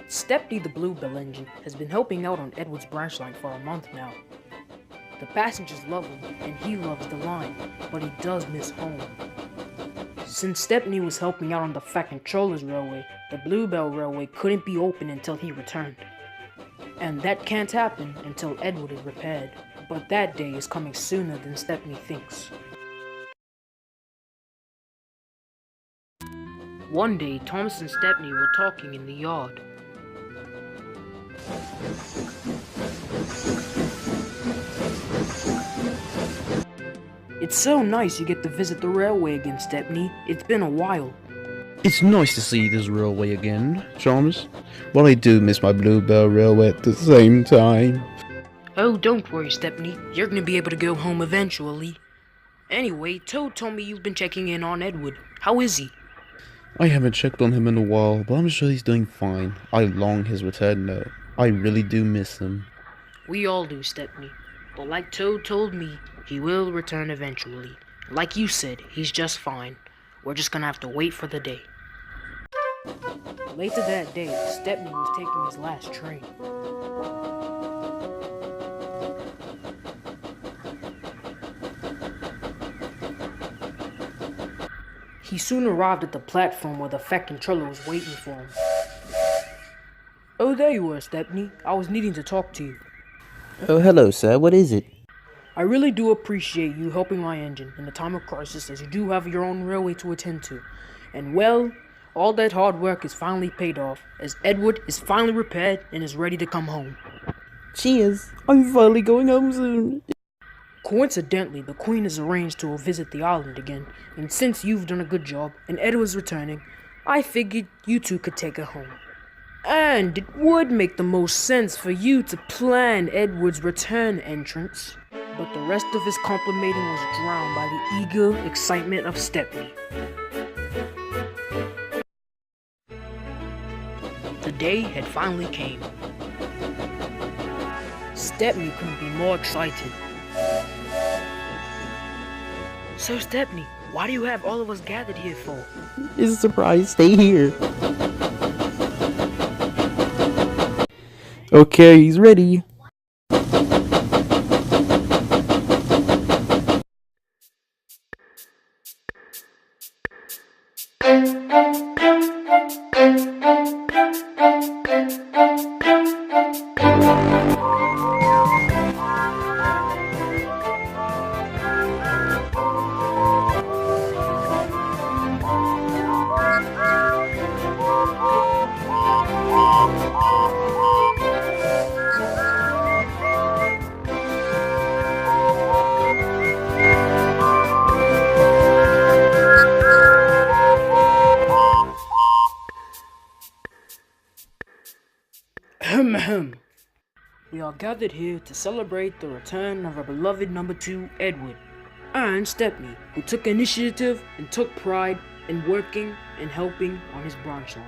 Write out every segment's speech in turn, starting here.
Stepney the Bluebell engine has been helping out on Edward's branch line for a month now. The passengers love him, and he loves the line, but he does miss home. Since Stepney was helping out on the Fat Controllers Railway, the Bluebell Railway couldn't be open until he returned. And that can't happen until Edward is repaired, but that day is coming sooner than Stepney thinks. One day, Thomas and Stepney were talking in the yard. It's so nice you get to visit the railway again, Stepney. It's been a while. It's nice to see this railway again, Thomas. But I do miss my Bluebell Railway at the same time. Oh, don't worry, Stepney. You're gonna be able to go home eventually. Anyway, Toad told me you've been checking in on Edward. How is he? I haven't checked on him in a while, but I'm sure he's doing fine. I long his return though. I really do miss him. We all do, Stepney. But like Toad told me, he will return eventually. Like you said, he's just fine. We're just gonna have to wait for the day. Later that day, Stepney was taking his last train. He soon arrived at the platform where the Fat Controller was waiting for him. Oh, there you were, Stepney. I was needing to talk to you. Oh, hello, sir. What is it? I really do appreciate you helping my engine in a time of crisis, as you do have your own railway to attend to. And well, all that hard work is finally paid off, as Edward is finally repaired and is ready to come home. Cheers. I'm finally going home soon. Coincidentally, the Queen has arranged to visit the island again, and since you've done a good job and Edward's returning, I figured you two could take her home. And it would make the most sense for you to plan Edward's return entrance. But the rest of his complimenting was drowned by the eager excitement of Stepney. The day had finally came. Stepney couldn't be more excited. So Stepney, why do you have all of us gathered here for? It's a surprise. Stay here. Okay, he's ready. We are gathered here to celebrate the return of our beloved number 2, Edward, and Stepney, who took initiative and took pride in working and helping on his branch line.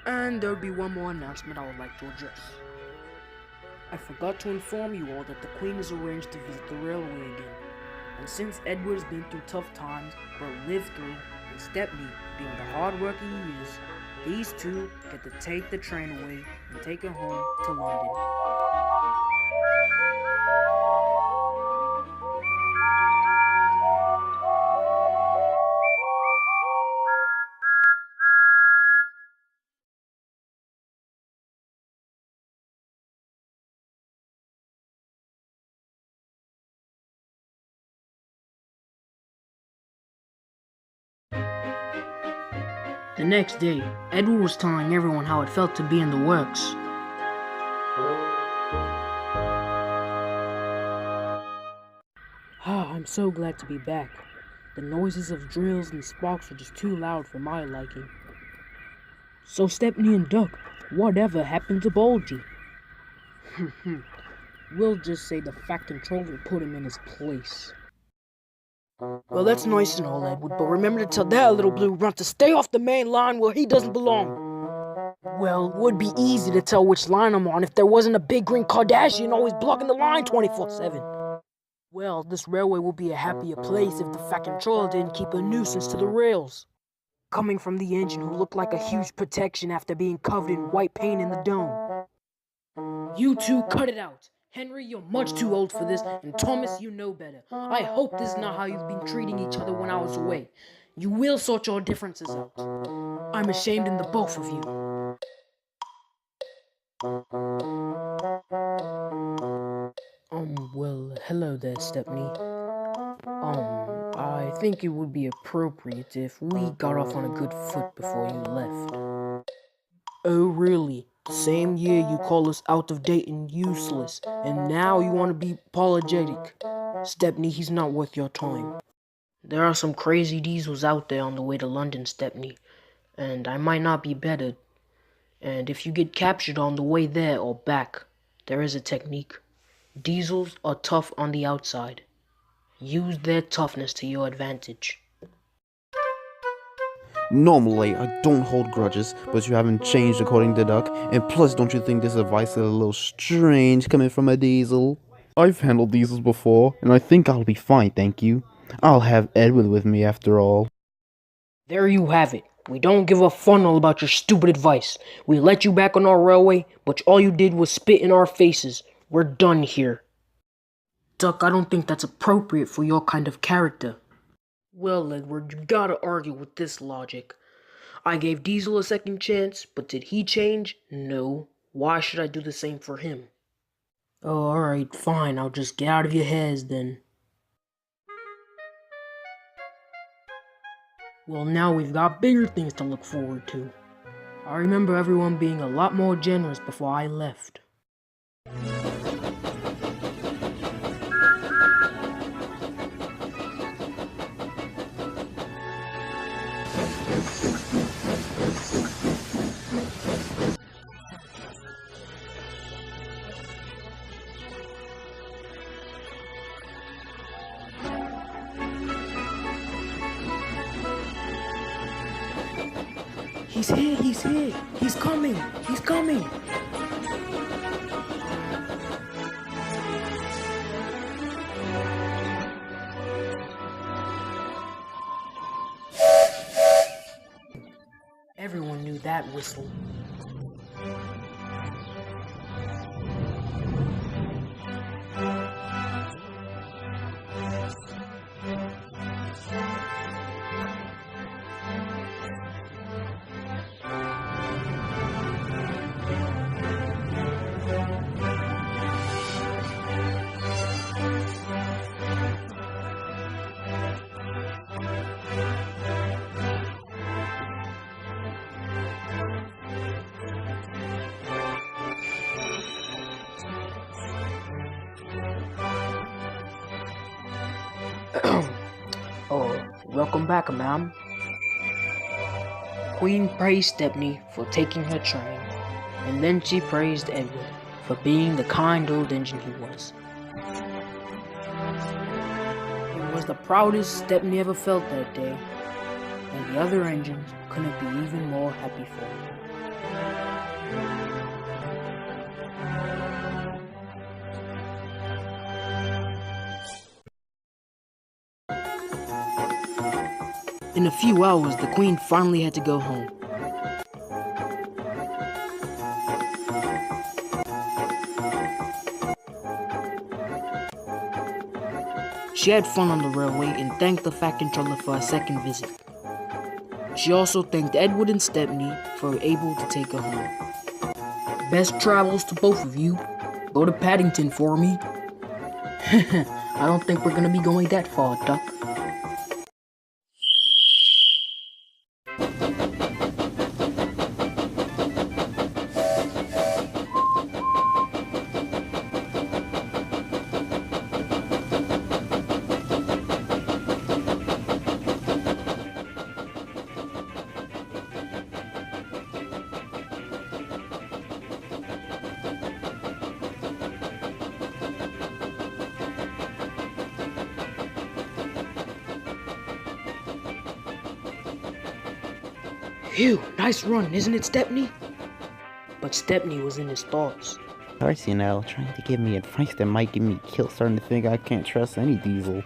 And there'll be one more announcement I would like to address. I forgot to inform you all that the Queen has arranged to visit the railway again, and since Edward has been through tough times but lived through, and Stepney, being the hard worker he is, these two get to take the train away and take her home to London. The next day, Edward was telling everyone how it felt to be in the works. I'm so glad to be back. The noises of drills and sparks were just too loud for my liking. So Stepney and Duck, whatever happened to Bulgy? We'll just say the Fat Controller put him in his place. Well, that's nice and all, Edward, but remember to tell that little blue runt to stay off the main line where he doesn't belong. Well, it would be easy to tell which line I'm on if there wasn't a big green Kardashian always blocking the line 24/7. Well, this railway would be a happier place if the Fat Controller didn't keep a nuisance to the rails. Coming from the engine who looked like a huge protection after being covered in white paint in the dome. You two, cut it out. Henry, you're much too old for this, and Thomas, you know better. I hope this is not how you've been treating each other when I was away. You will sort your differences out. I'm ashamed in the both of you. Well, hello there, Stepney. I think it would be appropriate if we got off on a good foot before you left. Oh, really? Same year you call us out of date and useless, and now you want to be apologetic. Stepney, he's not worth your time. There are some crazy diesels out there on the way to London, Stepney, and I might not be better. And if you get captured on the way there or back, there is a technique. Diesels are tough on the outside. Use their toughness to your advantage. Normally, I don't hold grudges, but you haven't changed according to Duck, and plus don't you think this advice is a little strange coming from a diesel? I've handled diesels before, and I think I'll be fine, thank you. I'll have Edward with me after all. There you have it. We don't give a funnel about your stupid advice. We let you back on our railway, but all you did was spit in our faces. We're done here. Duck, I don't think that's appropriate for your kind of character. Well, Edward, you gotta argue with this logic. I gave Diesel a second chance, but did he change? No. Why should I do the same for him? Oh, alright, fine. I'll just get out of your heads then. Well, now we've got bigger things to look forward to. I remember everyone being a lot more generous before I left. He's here, he's coming, he's coming. Everyone knew that whistle. Welcome back, ma'am. Queen praised Stepney for taking her train, and then she praised Edward for being the kind old engine he was. It was the proudest Stepney ever felt that day, and the other engines couldn't be even more happy for him. In a few hours, the Queen finally had to go home. She had fun on the railway and thanked the Fat Controller for a second visit. She also thanked Edward and Stepney for able to take her home. Best travels to both of you. Go to Paddington for me. I don't think we're gonna be going that far, Duck. Phew, nice run, isn't it, Stepney? But Stepney was in his thoughts. Personnel trying to give me advice that might get me killed, starting to think I can't trust any diesel.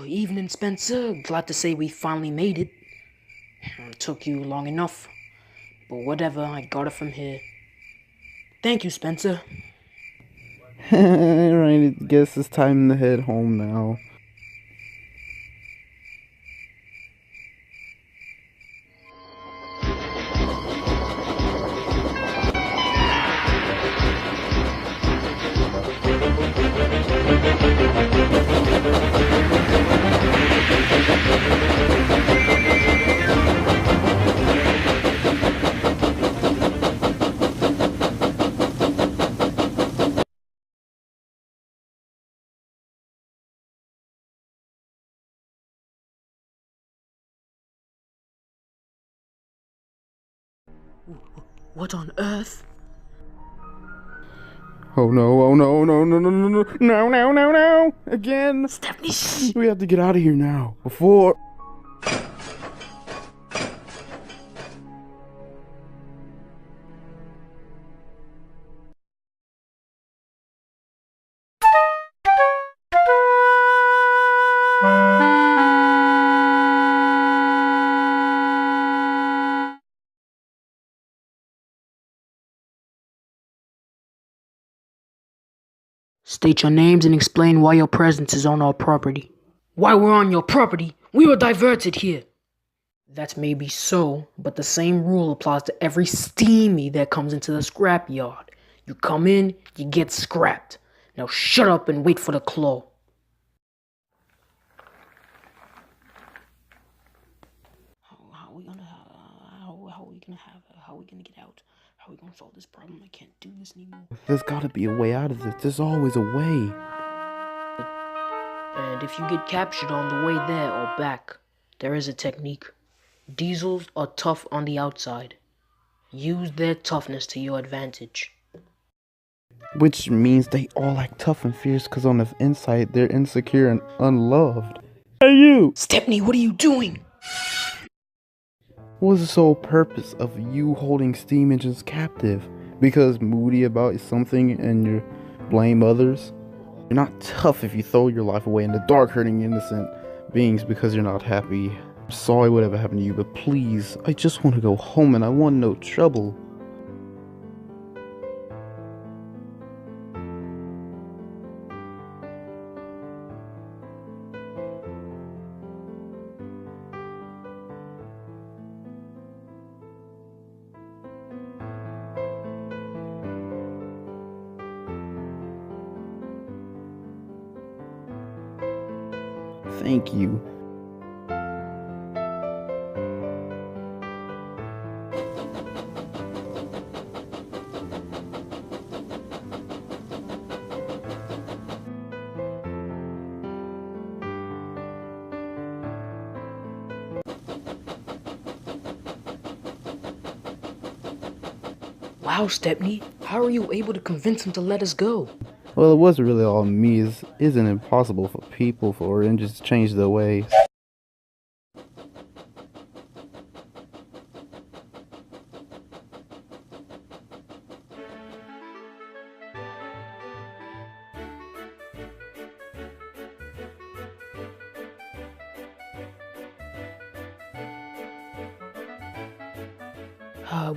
Evening, Spencer. Glad to say we finally made it. Took you long enough. But whatever, I got it from here. Thank you, Spencer. Right, I guess it's time to head home now. What on earth? Oh no, oh no, no, no, no, no, no, no, no, no, no, again! Stepney, shh! We have to get out of here now, before... State your names and explain why your presence is on our property. Why we're on your property? We were diverted here. That may be so, but the same rule applies to every steamy that comes into the scrapyard. You come in, you get scrapped. Now shut up and wait for the claw. How are we gonna get out? How are we gonna solve this problem? I can't do this anymore. There's gotta be a way out of this. There's always a way. And if you get captured on the way there or back, there is a technique. Diesels are tough on the outside. Use their toughness to your advantage. Which means they all act tough and fierce because on the inside they're insecure and unloved. Hey you! Stepney, what are you doing? What's the sole purpose of you holding steam engines captive? Because moody about something and you blame others? You're not tough if you throw your life away in the dark hurting innocent beings because you're not happy. I'm sorry whatever happened to you, but please, I just want to go home and I want no trouble. Thank you. Wow, Stepney, how are you able to convince him to let us go? Well, it wasn't really all me. It isn't impossible for people for engines to change their ways.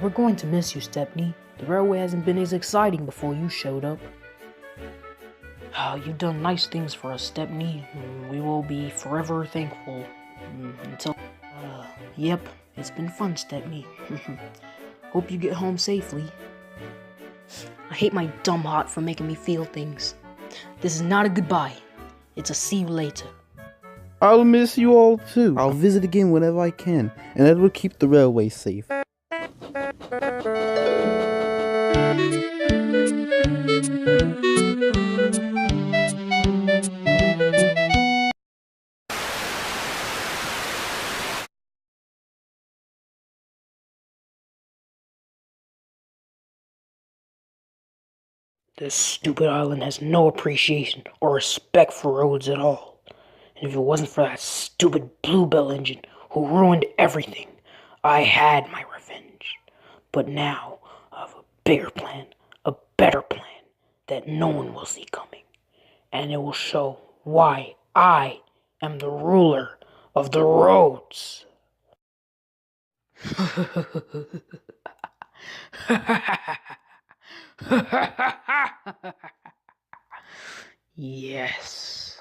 We're going to miss you, Stepney. The railway hasn't been as exciting before you showed up. You've done nice things for us, Stepney. We will be forever thankful. Until... Yep, it's been fun, Stepney. Hope you get home safely. I hate my dumb heart for making me feel things. This is not a goodbye. It's a see you later. I'll miss you all too. I'll visit again whenever I can, and that will keep the railway safe. This stupid island has no appreciation or respect for roads at all. And if it wasn't for that stupid Bluebell engine who ruined everything, I had my revenge. But now I have a bigger plan, a better plan that no one will see coming. And it will show why I am the ruler of the roads. Yes.